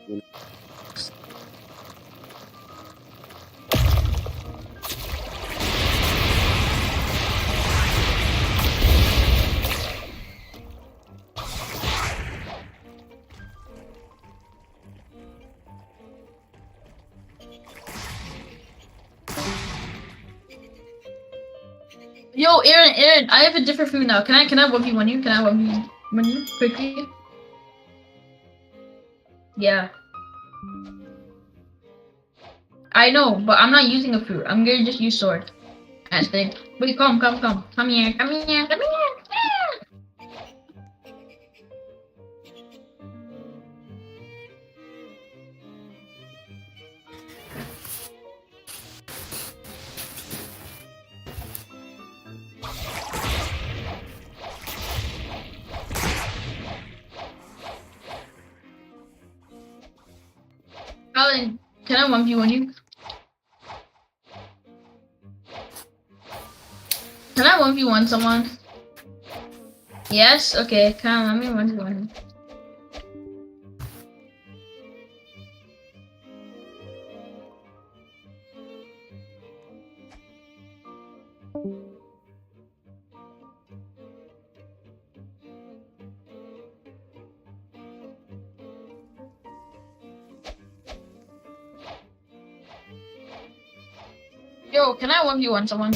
Yo, Aaron, I have a different food now. Can I 1v1 you? Can I 1v1 you quickly? Yeah. I know, but I'm not using a fruit. I'm gonna just use sword. And thing. Wait, come here, come here. Alan, can I 1v1 you? Can I 1v1 someone? Yes? Okay, come on, let me 1v1. Yo, can I 1v1 someone?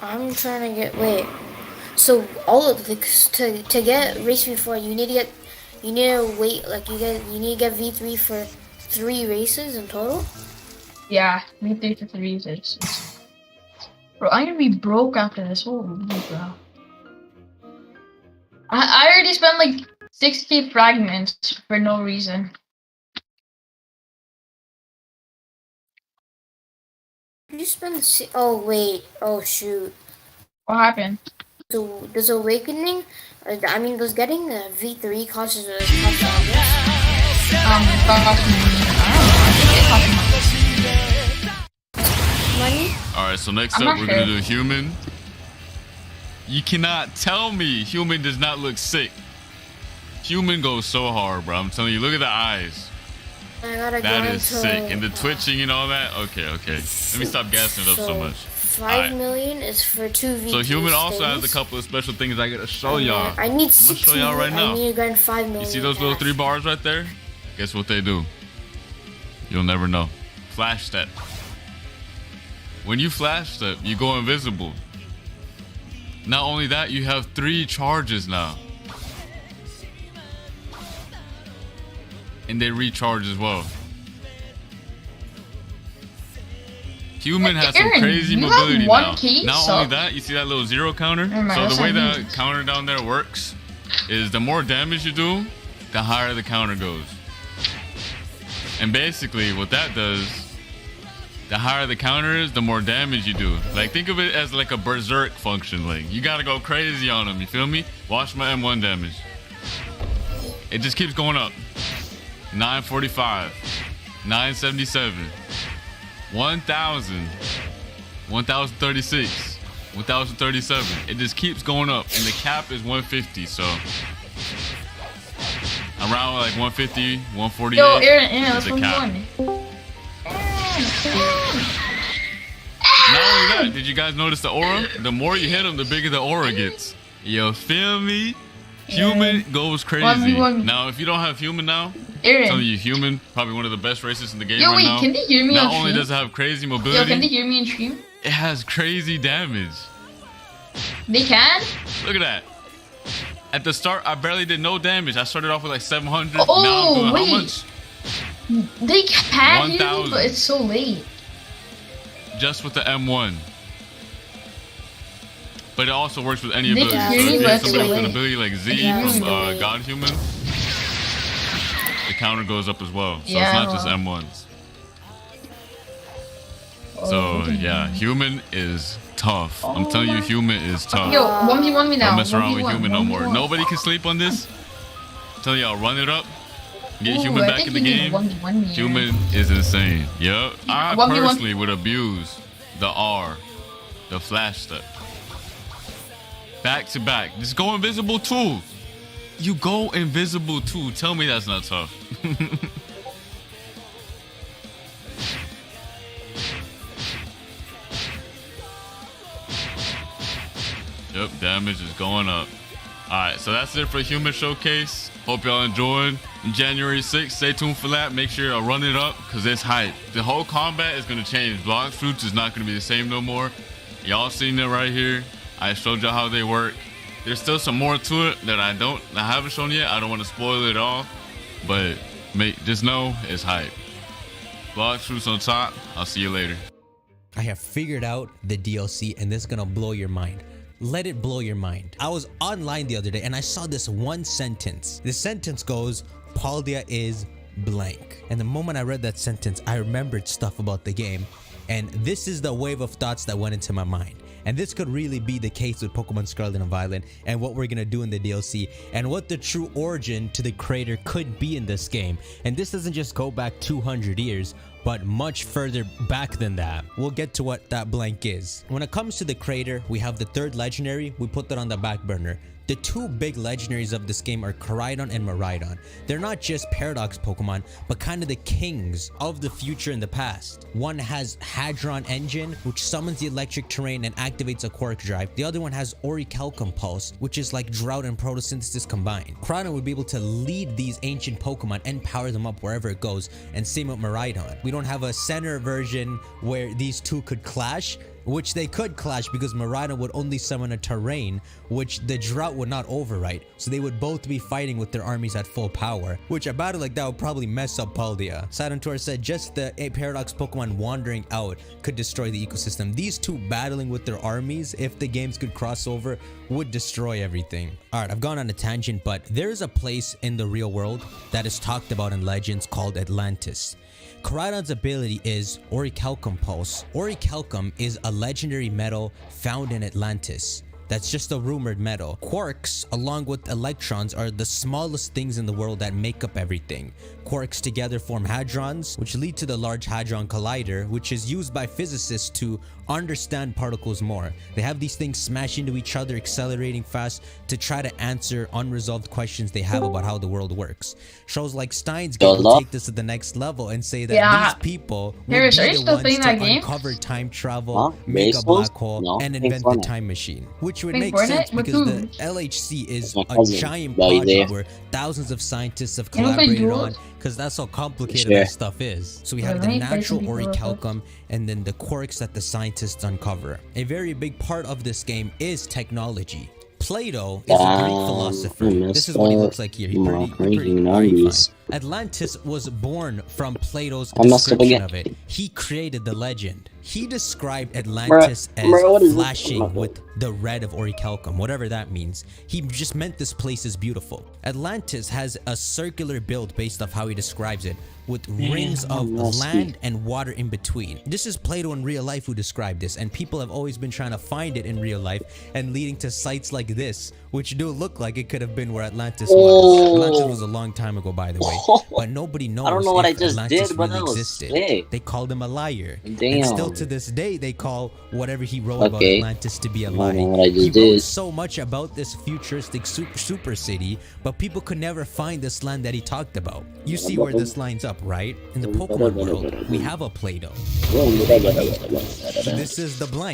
I'm trying to get, wait. So all of the, to get race before you need to wait, like you need to get V3 for 3 races in total? Yeah, V3 for 3 races. Bro, I'm gonna be broke after this. Holy bro. I already spent like 60 fragments for no reason. You spend the, oh wait, oh shoot. What happened? So does awakening, I mean does getting the V3 cost It cost me, I think it cost money? Alright, so next up we're gonna do human. You cannot tell me human does not look sick. Human goes so hard, bro. I'm telling you, look at the eyes. That is sick. And the twitching and all that. Okay. Let me stop gassing it up so much. 5 million is for 2 V3. So human also has a couple of special things I gotta show y'all. I need 6 I'm gonna show y'all right now. I need to grind 5 million. You see those little 3 bars right there? Guess what they do? You'll never know. Flash step. When you flash step, you go invisible. Not only that, you have 3 charges now. And they recharge as well. Human has some crazy mobility now. Not only that, you see that little 0 counter? So the way that counter down there works is the more damage you do, the higher the counter goes. And basically what that does, the higher the counter is, the more damage you do. Like think of it as like a berserk function. Like you gotta go crazy on them, you feel me? Watch my M1 damage. It just keeps going up. 945, 977, 1000, 1036, 1037. It just keeps going up, and the cap is 150. So around like 150, 148. Yo, Aaron, let's move on. Not only that, did you guys notice the aura? The more you hit them, the bigger the aura gets. You feel me? Human goes crazy. Now, if you don't have human now, I'm telling you, human, probably one of the best races in the game right now. Can they hear me Not only does it have crazy mobility, can they hear me in stream? It has crazy damage. They can? Look at that. At the start, I barely did no damage. I started off with like 700. Oh, now I'm doing wait. how much? They can hear me, but it's so late. Just with the M1. But it also works with any ability. Can So hear me, if you but have it's somebody so with an late. ability like Z from God Human, the counter goes up as well. So it's not just M1s. So yeah, human is tough. I'm telling you, human is tough. Yo, 1v1 me now. Don't mess around with human no more. Nobody can sleep on this. I'm telling y'all, run it up. Get human back in the game. Human is insane. Yep. I personally would abuse the R, the flash step. Back to back. Just go invisible too. You go invisible too. Tell me that's not tough. Yep, damage is going up. Alright, so that's it for Human Showcase. Hope y'all enjoyed. January 6th, stay tuned for that. Make sure y'all run it up because it's hype. The whole combat is going to change. Blox fruits is not going to be the same no more. Y'all seen it right here. I showed y'all how they work. There's still some more to it that I haven't shown yet. I don't want to spoil it all, but just know it's hype. Blox fruits on top. I'll see you later. I have figured out the DLC and this is gonna blow your mind. Let it blow your mind. I was online the other day and I saw this one sentence. The sentence goes, Paldea is blank. And the moment I read that sentence, I remembered stuff about the game. And this is the wave of thoughts that went into my mind. And this could really be the case with Pokemon Scarlet and Violet and what we're gonna do in the DLC and what the true origin to the creator could be in this game. And this doesn't just go back 200 years, but much further back than that. We'll get to what that blank is. When it comes to the creator, we have the third legendary. We put that on the back burner. The two big legendaries of this game are Koraidon and Miraidon. They're not just Paradox Pokemon, but kind of the kings of the future and the past. One has Hadron Engine, which summons the electric terrain and activates a Quark Drive. The other one has Orichalcum Pulse, which is like Drought and Photosynthesis combined. Koraidon would be able to lead these ancient Pokemon and power them up wherever it goes, and same with Miraidon. We don't have a center version where these two could clash, which they could clash because Miraidon would only summon a terrain, which the Drought would not overwrite. So they would both be fighting with their armies at full power, which a battle like that would probably mess up Paldea. Silentor said just the Paradox Pokemon wandering out could destroy the ecosystem. These two battling with their armies, if the games could cross over, would destroy everything. Alright, I've gone on a tangent, but there is a place in the real world that is talked about in legends called Atlantis. Koraidon's ability is Orichalcum Pulse. Orichalcum is a legendary metal found in Atlantis. That's just a rumored metal. Quarks, along with electrons, are the smallest things in the world that make up everything. Quarks together form hadrons, which lead to the Large Hadron Collider, which is used by physicists to understand particles more. They have these things smash into each other, accelerating fast to try to answer unresolved questions they have about how the world works. Shows like Steins Gate will take this to the next level and say that these people would be the ones to uncover time travel, make a black hole, and invent the time machine. Which would make sense because the LHC is a giant project where thousands of scientists have collaborated on, because that's how complicated this stuff is. So we have the natural Orichalcum and then the quarks that the scientists uncover. A very big part of this game is technology. Plato is a Greek philosopher. This is what he looks like here. He's pretty fine. Atlantis was born from Plato's description of it. He created the legend. He described Atlantis as flashing with the red of Orichalcum, whatever that means. He just meant this place is beautiful. Atlantis has a circular build based off how he describes it, with rings of land and water in between. This is Plato in real life who described this, and people have always been trying to find it in real life and leading to sites like this, which do look like it could have been where Atlantis was. Atlantis was a long time ago, by the way, but nobody knows if Atlantis really existed. They called him a liar. And still to this day, they call whatever he wrote about Atlantis to be a lie. He wrote so much about this futuristic super city, but people could never find this land that he talked about. You see where this lines up, right? In the Pokemon world, we have a Plato. This is the blank.